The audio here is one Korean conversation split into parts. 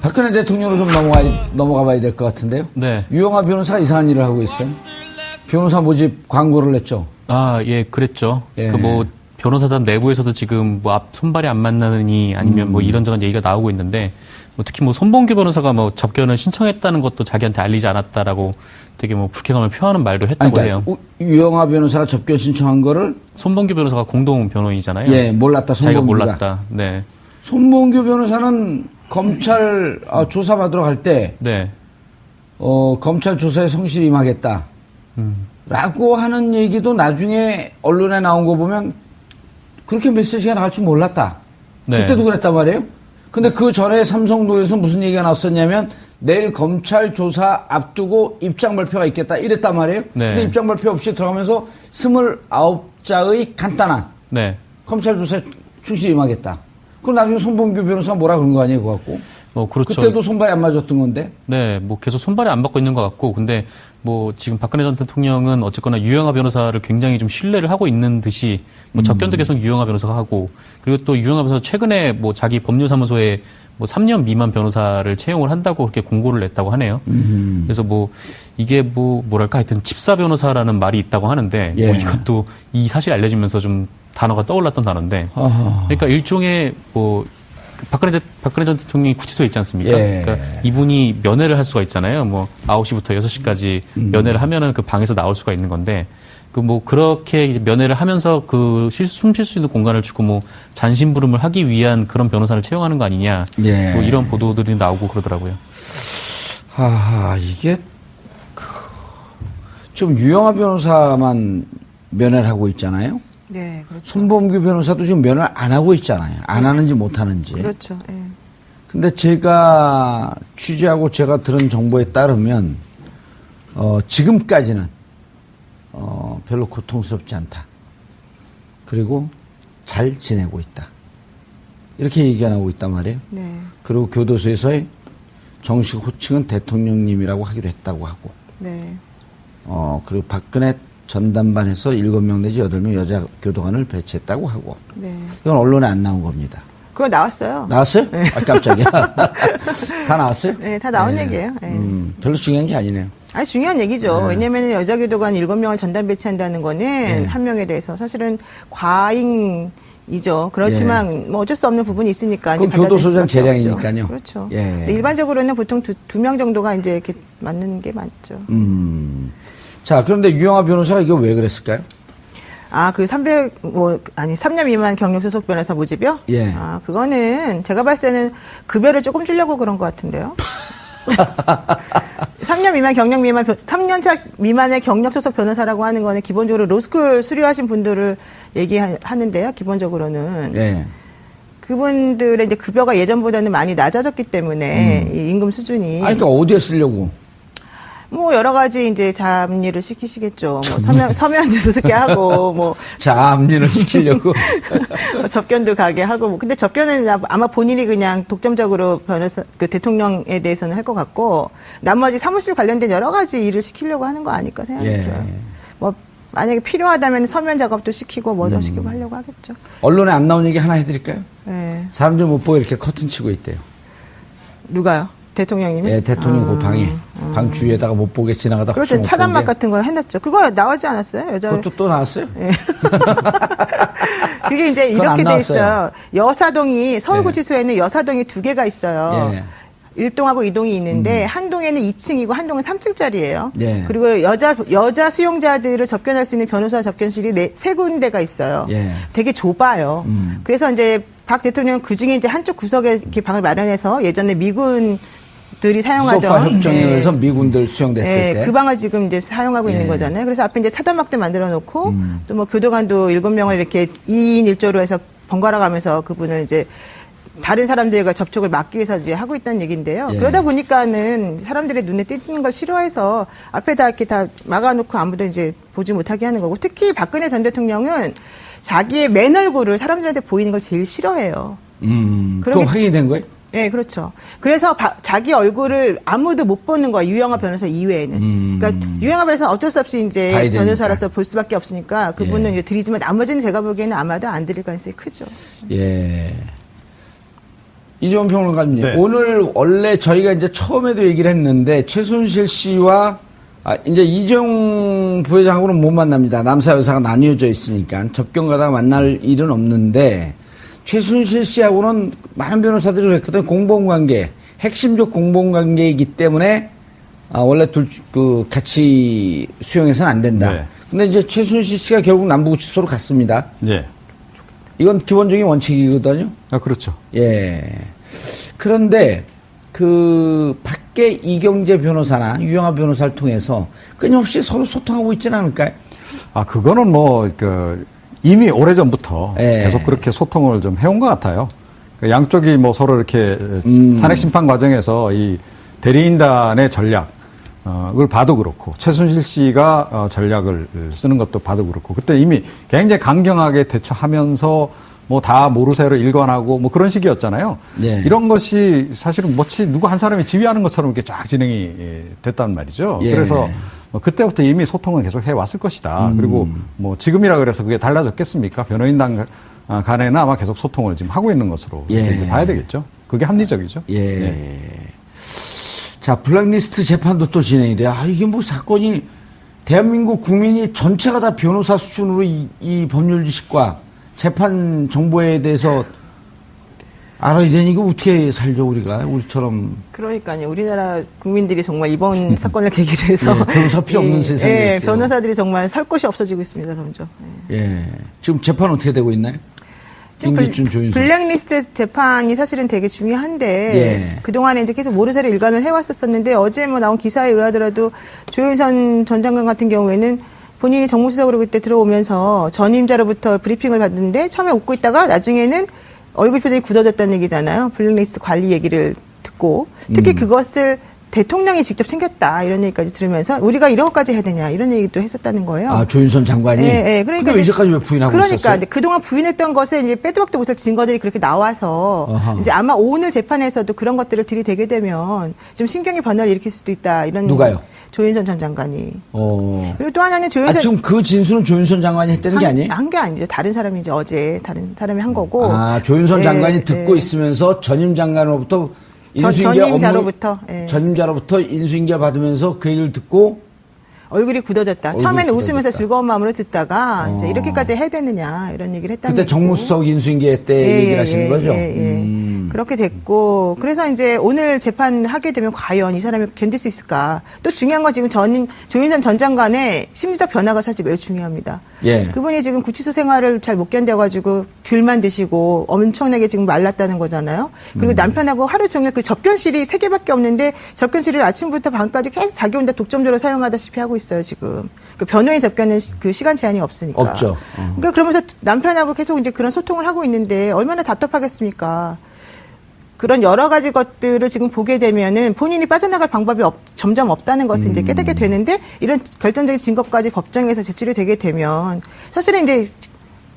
박근혜 대통령으로 좀 넘어가 봐야 될 것 같은데요. 네. 유영하 변호사가 이상한 일을 하고 있어요. 변호사 모집 광고를 냈죠. 아, 예, 그랬죠. 예. 그 뭐 변호사단 내부에서도 지금 뭐 손발이 안 맞나느니 아니면 뭐 이런저런 얘기가 나오고 있는데 뭐 특히 뭐 손범규 변호사가 뭐 접견을 신청했다는 것도 자기한테 알리지 않았다라고 되게 뭐 불쾌감을 표하는 말도 했다고 해요. 유영하 변호사가 접견 신청한 거를 손범규 변호사가 공동 변호인이잖아요. 예, 몰랐다. 자기가 손범규가. 몰랐다. 네. 손범규 변호사는 검찰 조사받으러 갈 때 네. 검찰 조사에 성실히 임하겠다. 라고 하는 얘기도 나중에 언론에 나온 거 보면 그렇게 메시지가 나갈 줄 몰랐다. 네. 그때도 그랬단 말이에요. 근데 그 전에 삼성동에서 무슨 얘기가 나왔었냐면 내일 검찰 조사 앞두고 입장 발표가 있겠다 이랬단 말이에요. 네. 근데 입장 발표 없이 들어가면서 29자의 간단한 네. 검찰 조사에 충실히 임하겠다. 그럼 나중에 손범규 변호사가 뭐라 그런 거 아니에요, 그거 갖고? 뭐 그렇죠. 그때도 손발이 안 맞았던 건데. 네, 뭐 계속 손발이 안 받고 있는 것 같고, 근데 뭐 지금 박근혜 전 대통령은 어쨌거나 유영하 변호사를 굉장히 좀 신뢰를 하고 있는 듯이 뭐 접견도 계속 유영하 변호사가 하고, 그리고 또 유영하 변호사 최근에 뭐 자기 법률사무소에 뭐 3년 미만 변호사를 채용을 한다고 그렇게 공고를 냈다고 하네요. 그래서 뭐 이게 뭐 뭐랄까 하여튼 집사 변호사라는 말이 있다고 하는데 예. 뭐 이것도 이 사실이 알려지면서 좀 단어가 떠올랐던 단어인데, 그러니까 일종의 뭐 박근혜 전 대통령이 구치소에 있지 않습니까? 예. 그러니까 이분이 면회를 할 수가 있잖아요. 뭐 9시부터 6시까지 면회를 하면은 그 방에서 나올 수가 있는 건데, 그 뭐 그렇게 이제 면회를 하면서 그 숨 쉴 수 있는 공간을 주고 뭐 잔심부름을 하기 위한 그런 변호사를 채용하는 거 아니냐. 예. 뭐 이런 보도들이 나오고 그러더라고요. 이게 좀 유영하 변호사만 면회를 하고 있잖아요. 네, 그렇죠. 손범규 변호사도 지금 면회를 안 하고 있잖아요. 안 하는지 못 하는지. 그렇죠. 예. 근데 제가 취재하고 제가 들은 정보에 따르면 지금까지는 별로 고통스럽지 않다. 그리고 잘 지내고 있다. 이렇게 얘기가 나오고 있단 말이에요. 네. 그리고 교도소에서의 정식 호칭은 대통령님이라고 하기로 했다고 하고, 네. 그리고 박근혜 전담반에서 7명 내지 8명 여자 교도관을 배치했다고 하고. 네. 이건 언론에 안 나온 겁니다. 그거 나왔어요. 나왔어요? 네. 깜짝이야. 다 나왔어요? 네, 다 나온 얘기예요. 예. 별로 중요한 게 아니네요. 아니, 중요한 얘기죠. 왜냐면 여자 교도관 7명을 전담 배치한다는 거는 한 명에 대해서 사실은 과잉이죠. 그렇지만 뭐 어쩔 수 없는 부분이 있으니까. 그건 이제 받아들일 교도소장 수밖에 없죠. 재량이니까요. 그렇죠. 예. 근데 일반적으로는 보통 두 명 정도가 이제 이렇게 맞는 게 맞죠. 자, 그런데 유영하 변호사가 이거 왜 그랬을까요? 그 3년 미만 경력 소속 변호사 모집이요? 예. 그거는 제가 봤을 때는 급여를 조금 주려고 그런 것 같은데요. 3년 미만의 경력 소속 변호사라고 하는 거는 기본적으로 로스쿨 수료하신 분들을 얘기하는데요. 기본적으로는. 예. 그분들의 이제 급여가 예전보다는 많이 낮아졌기 때문에 이 임금 수준이. 그러니까 어디에 쓰려고? 뭐 여러 가지 이제 잡일을 시키시겠죠. 뭐 서면 수습게 하고 뭐 잡일을 시키려고. 접견도 가게 하고 뭐 근데 접견은 아마 본인이 그냥 독점적으로 대통령에 대해서는 할 것 같고 나머지 사무실 관련된 여러 가지 일을 시키려고 하는 거 아닐까 생각이 들어요. 뭐 만약에 필요하다면 서면 작업도 시키고 뭐도 시키고 하려고 하겠죠. 언론에 안 나온 얘기 하나 해드릴까요? 네. 사람들 못 보고 이렇게 커튼 치고 있대요. 누가요? 대통령님이? 예, 대통령 그 방에 방 주위에다가 못 보게 지나가다. 그렇죠. 차단막 같은 거 해놨죠. 그거 나오지 않았어요? 그것도 또 나왔어요? 예. 그게 이제 그건 안 이렇게 돼 나왔어요. 있어요. 여사동이 서울구치소에는 여사동이 2개가 있어요. 예. 1동하고 2동이 있는데 한 동에는 2층이고 한 동은 3층짜리예요. 예. 그리고 여자 수용자들을 접견할 수 있는 변호사 접견실이 3군데가 있어요. 예. 되게 좁아요. 그래서 이제 박 대통령은 그중에 이제 한쪽 구석에 이렇게 방을 마련해서 예전에 미군들이 사용하던 소파 협정에 의해서 미군들 수용됐을 때. 그 방을 지금 이제 사용하고 있는 거잖아요. 그래서 앞에 이제 차단막대 만들어 놓고 또 뭐 교도관도 7명을 이렇게 2인 1조로 해서 번갈아 가면서 그분을 이제 다른 사람들과 접촉을 막기 위해서 이제 하고 있다는 얘기인데요. 예. 그러다 보니까는 사람들의 눈에 띄는 걸 싫어해서 앞에다 이렇게 다 막아놓고 아무도 이제 보지 못하게 하는 거고 특히 박근혜 전 대통령은 자기의 맨 얼굴을 사람들한테 보이는 걸 제일 싫어해요. 그럼 확인이 된 거예요? 네, 그렇죠. 그래서 자기 얼굴을 아무도 못 보는 거야. 유영하 변호사 이외에는. 그러니까 유영하 변호사는 어쩔 수 없이 이제 변호사로서 볼 수밖에 없으니까 그분은 이제 드리지만 나머지는 제가 보기에는 아마도 안 드릴 가능성이 크죠. 예. 이재원 평론가님, 네. 오늘 원래 저희가 이제 처음에도 얘기를 했는데 최순실 씨와 이제 이재용 부회장하고는 못 만납니다. 남사 여사가 나뉘어져 있으니까 접견가다가 만날 일은 없는데 최순실 씨하고는 많은 변호사들이 그랬거든요. 공범관계, 핵심적 공범관계이기 때문에 원래 같이 수용해서는 안 된다. 네. 근데 이제 최순실 씨가 결국 남부구치소로 갔습니다. 예. 이건 기본적인 원칙이거든요. 그렇죠. 예. 그런데 밖에 이경재 변호사나 유영하 변호사를 통해서 끊임없이 서로 소통하고 있지는 않을까요? 그거는 이미 오래전부터 예. 계속 그렇게 소통을 좀 해온 것 같아요. 양쪽이 서로 이렇게 탄핵심판 과정에서 이 대리인단의 전략을 봐도 그렇고, 최순실 씨가 전략을 쓰는 것도 봐도 그렇고, 그때 이미 굉장히 강경하게 대처하면서 다 모르쇠로 일관하고 그런 식이었잖아요. 네. 이런 것이 사실은 마치 누구 한 사람이 지휘하는 것처럼 이렇게 쫙 진행이 됐단 말이죠. 예. 그래서 그때부터 이미 소통은 계속 해왔을 것이다. 그리고 지금이라 그래서 그게 달라졌겠습니까? 변호인단 간에는 아마 계속 소통을 지금 하고 있는 것으로 예. 이렇게 봐야 되겠죠. 그게 합리적이죠. 예. 네. 자, 블랙리스트 재판도 또 진행이 돼요. 이게 사건이 대한민국 국민이 전체가 다 변호사 수준으로 이 법률 지식과 재판 정보에 대해서 알아야 되니 이거 어떻게 살죠, 우리처럼. 그러니까요. 우리나라 국민들이 정말 이번 사건을 계기로 해서 예, 변호사 필요 없는 세상이 됐어요. 변호사들이 정말 살 곳이 없어지고 있습니다, 점점. 예. 지금 재판 어떻게 되고 있나요? 김기춘, 조윤선. 블랙리스트 재판이 사실은 되게 중요한데 예. 그동안에 이제 계속 모르쇠로 일관을 해왔었는데 어제 나온 기사에 의하더라도 조윤선 전 장관 같은 경우에는 본인이 정무수석으로 그때 들어오면서 전임자로부터 브리핑을 받는데 처음에 웃고 있다가 나중에는 얼굴 표정이 굳어졌다는 얘기잖아요. 블랙리스트 관리 얘기를 듣고 특히 그것을 대통령이 직접 챙겼다 이런 얘기까지 들으면서 우리가 이런 것까지 해야 되냐 이런 얘기도 했었다는 거예요. 조윤선 장관이? 예, 그러니까 근데 이제까지 왜 부인하고 그러니까 있었어요? 그동안 부인했던 것에 이제 빼도 박도 못할 증거들이 그렇게 나와서 아하. 이제 아마 오늘 재판에서도 그런 것들을 들이대게 되면 좀 심경의 변화를 일으킬 수도 있다 이런 누가요? 조윤선 전 장관이. 그리고 또 하나는 조윤선. 지금 그 진술은 조윤선 장관이 했다는 게 아니에요? 한 게 아니죠. 다른 사람이 이제 어제 다른 사람이 한 거고. 조윤선 장관이 듣고 있으면서 전임 장관으로부터 전임자로부터 인수인계 받으면서 그 얘기를 듣고 얼굴이 굳어졌다. 얼굴이 처음에는 굳어졌다. 웃으면서 즐거운 마음으로 듣다가 이제 이렇게까지 해야 되느냐 이런 얘기를 했다는 그때 정무수석 인수인계 때 얘기를 하시는 거죠? 그렇게 됐고 그래서 이제 오늘 재판하게 되면 과연 이 사람이 견딜 수 있을까? 또 중요한 건 지금 조윤선 전 장관의 심리적 변화가 사실 매우 중요합니다. 예. 그분이 지금 구치소 생활을 잘 못 견뎌가지고 귤만 드시고 엄청나게 지금 말랐다는 거잖아요. 그리고 남편하고 하루 종일 그 접견실이 3개밖에 없는데 접견실을 아침부터 밤까지 계속 자기 혼자 독점적으로 사용하다시피 하고 있어요 지금. 그 변호인 접견은 그 시간 제한이 없으니까. 없죠. 그러니까 그러면서 남편하고 계속 이제 그런 소통을 하고 있는데 얼마나 답답하겠습니까? 그런 여러 가지 것들을 지금 보게 되면은 본인이 빠져나갈 방법이 점점 없다는 것을 이제 깨닫게 되는데 이런 결정적인 증거까지 법정에서 제출이 되게 되면 사실은 이제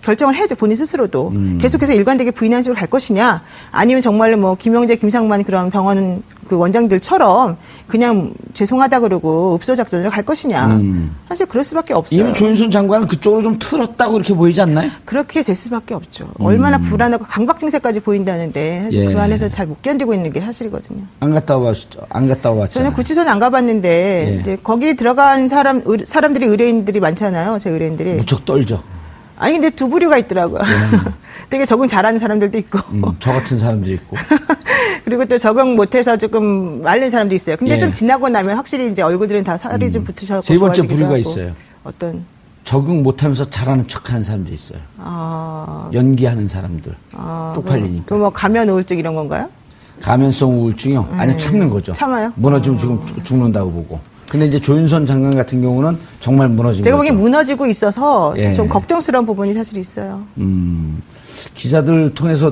결정을 해야죠. 본인 스스로도. 계속해서 일관되게 부인하는 식으로 갈 것이냐 아니면 정말로 김영재, 김상만 그런 병원 그 원장들처럼 그냥 죄송하다 그러고 읍소작전으로 갈 것이냐. 사실 그럴 수밖에 없어요. 이미 조윤선 장관은 그쪽으로 좀 틀었다고 이렇게 보이지 않나요? 그렇게 될 수밖에 없죠. 얼마나 불안하고 강박 증세까지 보이는데 사실 그 안에서 잘 못 견디고 있는 게 사실이거든요. 안 갔다 왔잖아요. 저는 구치소는 안 가봤는데 이제 거기 들어간 사람들이 의뢰인들이 많잖아요. 제 의뢰인들이. 무척 떨죠. 아니 근데 두 부류가 있더라고요. 되게 적응 잘하는 사람들도 있고 저 같은 사람들이 있고 그리고 또 적응 못해서 조금 말린 사람도 있어요. 근데 좀 지나고 나면 확실히 이제 얼굴들은 다 살이 좀 붙으셔서 세 번째 좋아지기도 부류가 하고. 있어요. 어떤 적응 못하면서 잘하는 척하는 사람도 있어요. 연기하는 사람들 쪽팔리니까. 또 뭐 가면 우울증 이런 건가요? 가면성 우울증이요? 아니 참는 거죠. 참아요? 무너지면 지금 죽는다고 보고. 근데 이제 조윤선 장관 같은 경우는 정말 무너진 제가 거죠. 보기엔 무너지고 있어서 예. 좀 걱정스러운 부분이 사실 있어요. 기자들 통해서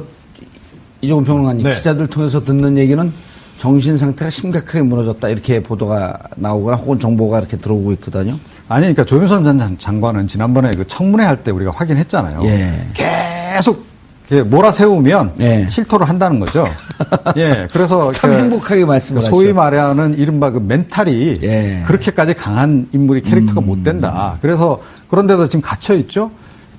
이종훈 평론가님 네. 기자들 통해서 듣는 얘기는 정신 상태가 심각하게 무너졌다 이렇게 보도가 나오거나 혹은 정보가 이렇게 들어오고 있거든요. 아니, 그러니까 조윤선 전 장관은 지난번에 그 청문회 할 때 우리가 확인했잖아요. 예. 계속 이렇게 몰아세우면 예. 실토를 한다는 거죠. 예, 그래서 참 행복하게 말씀을 하시죠. 소위 말하는 이른바 그 멘탈이 예. 그렇게까지 강한 인물이 캐릭터가 못 된다. 그래서 그런데도 지금 갇혀 있죠.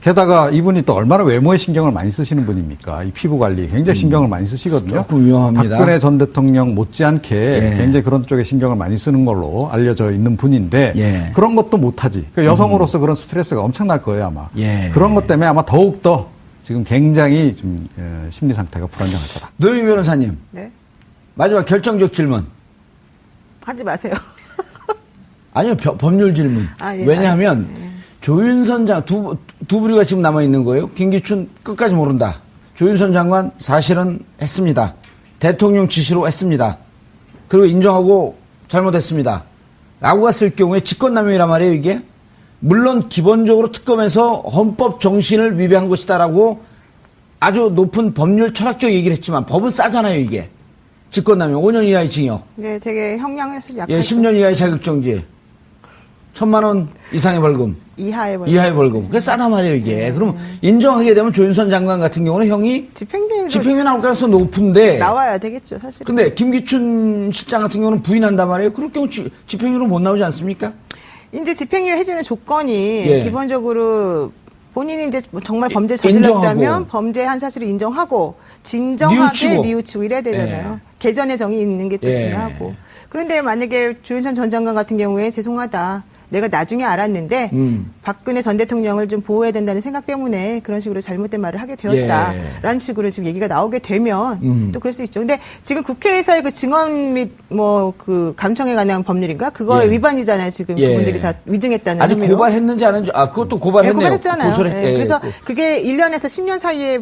게다가 이분이 또 얼마나 외모에 신경을 많이 쓰시는 분입니까? 이 피부 관리 굉장히 신경을 많이 쓰시거든요. 조금 위험합니다. 박근혜 전 대통령 못지않게 예. 굉장히 그런 쪽에 신경을 많이 쓰는 걸로 알려져 있는 분인데 예. 그런 것도 못하지. 그러니까 여성으로서 그런 스트레스가 엄청날 거예요 아마. 예. 그런 것 때문에 아마 더욱더 지금 굉장히 좀 심리 상태가 불안정할 거다. 노영희 변호사님, 네. 마지막 결정적 질문. 하지 마세요. 아니요, 법률 질문. 아, 예, 왜냐하면 알겠습니다. 예. 조윤선 두 부류가 지금 남아 있는 거예요. 김기춘 끝까지 모른다. 조윤선 장관 사실은 했습니다. 대통령 지시로 했습니다. 그리고 인정하고 잘못했습니다. 라고 갔을 경우에 직권남용이란 말이에요, 이게. 물론 기본적으로 특검에서 헌법 정신을 위배한 것이다라고 아주 높은 법률 철학적 얘기를 했지만 법은 싸잖아요, 이게. 직권남용 5년 이하의 징역. 네, 되게 형량에서 약간 예, 10년 이하의 자격정지. 1,000만 원 이상의 벌금. 이하의 벌금. 이하의 벌금. 그게 싸단 말이에요, 이게. 그럼 인정하게 되면 조윤선 장관 같은 경우는 형이 집행유예 나올 가능성이 높은데. 나와야 되겠죠, 사실. 근데 김기춘 실장 같은 경우는 부인한단 말이에요. 그럴 경우 집행유예로 못 나오지 않습니까? 이제 집행유예 해주는 조건이 예. 기본적으로 본인이 이제 정말 예, 범죄 인정하고. 저질렀다면 범죄한 사실을 인정하고 진정하게 뉘우치고 이래야 되잖아요. 개전의 정이 있는 게 또 예. 중요하고. 그런데 만약에 조윤선 전 장관 같은 경우에 죄송하다. 내가 나중에 알았는데 박근혜 전 대통령을 좀 보호해야 된다는 생각 때문에 그런 식으로 잘못된 말을 하게 되었다라는 식으로 지금 얘기가 나오게 되면 또 그럴 수 있죠. 근데 지금 국회에서의 그 증언 및 뭐 그 감청에 관한 법률인가 그거의 예. 위반이잖아요. 지금 예. 그분들이 다 위증했다는 아직 혐의로. 고발했는지 안 했는지, 그것도 네, 고발했네요. 고발했잖아요. 고소를 네, 예, 그래서 그- 그게 1년에서 10년 사이에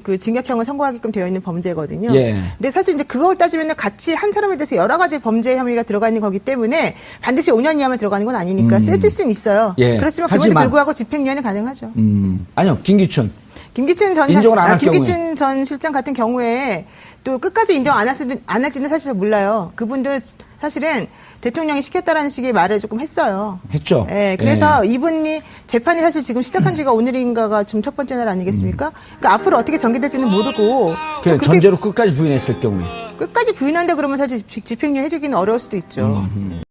그 징역형을 선고하게끔 되어 있는 범죄거든요. 예. 근데 사실 이제 그걸 따지면 같이 한 사람에 대해서 여러 가지 범죄 혐의가 들어가 있는 거기 때문에 반드시 5년 이하만 들어가는 건 아니니까 세질 수는 있어요. 예. 그렇지만 그럼에도 하지만- 불구하고 집행유예는 가능하죠. 아니요, 김기춘. 김기춘 전 인정을 안할 김기춘 전 실장 같은 경우에 또 끝까지 인정 안 할지는 사실 몰라요. 그분도 사실은 대통령이 시켰다라는 식의 말을 조금 했어요. 했죠. 예, 그래서 이분이 재판이 사실 지금 시작한 지가 오늘인가가 지금 첫 번째 날 아니겠습니까? 그러니까 앞으로 어떻게 전개될지는 모르고 그래, 그렇게 전제로 끝까지 부인했을 경우에. 끝까지 부인한다 그러면 사실 집행유예 해주기는 어려울 수도 있죠.